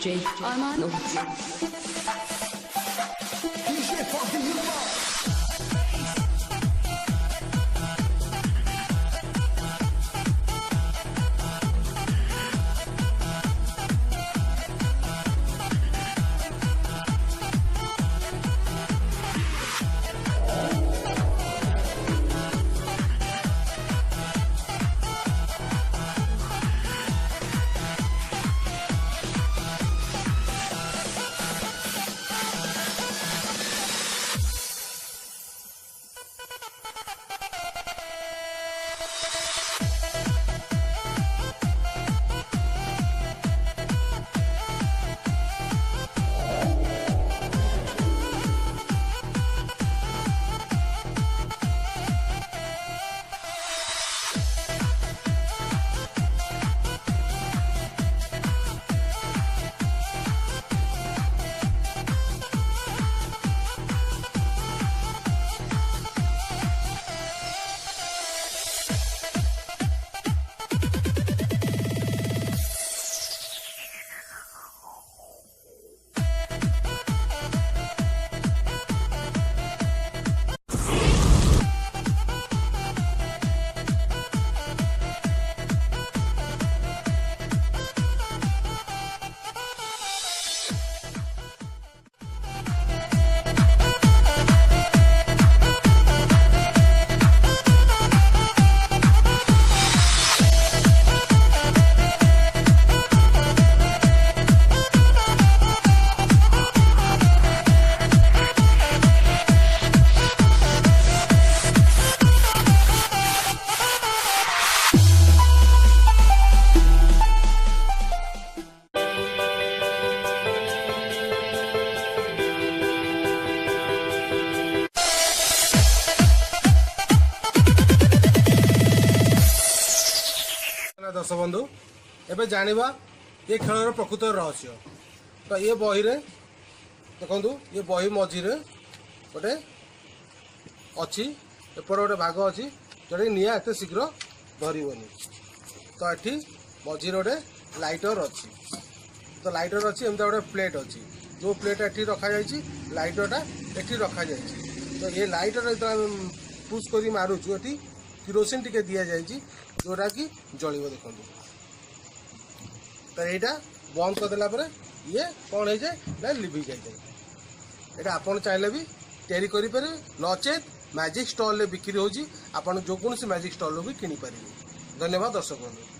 DJ Armando. दर्शक बंधु एवं जाना ये खेल प्रकृत रहस्य तो ये बही रे देखु ये बही मझी गोटे अच्छी एपटे गोटे भाग अच्छी जोटा निआ एत शीघ्र धरबनी तो ये मझी गोटे लाइटर अच्छी तो लाइटर अच्छी एमती गोटे प्लेट अच्छी जो प्लेट ये रखा लाइटरटा ये रखा तो ये लाइटर जो पुश कर मारुचु ये किरोसिन टी दि जाए जोटा कि जलिब देखो तो यहाँ बंद करदेला ये कौन हो जाए ना लिभि जाए यहाँ आपड़ चाहिए भी तैयारी करें नचेत मैजिक स्टॉल बिक्री होगी आपड़ जो कौन मैजिक स्टॉल भी किनी पारे। धन्यवाद दर्शक बंधु।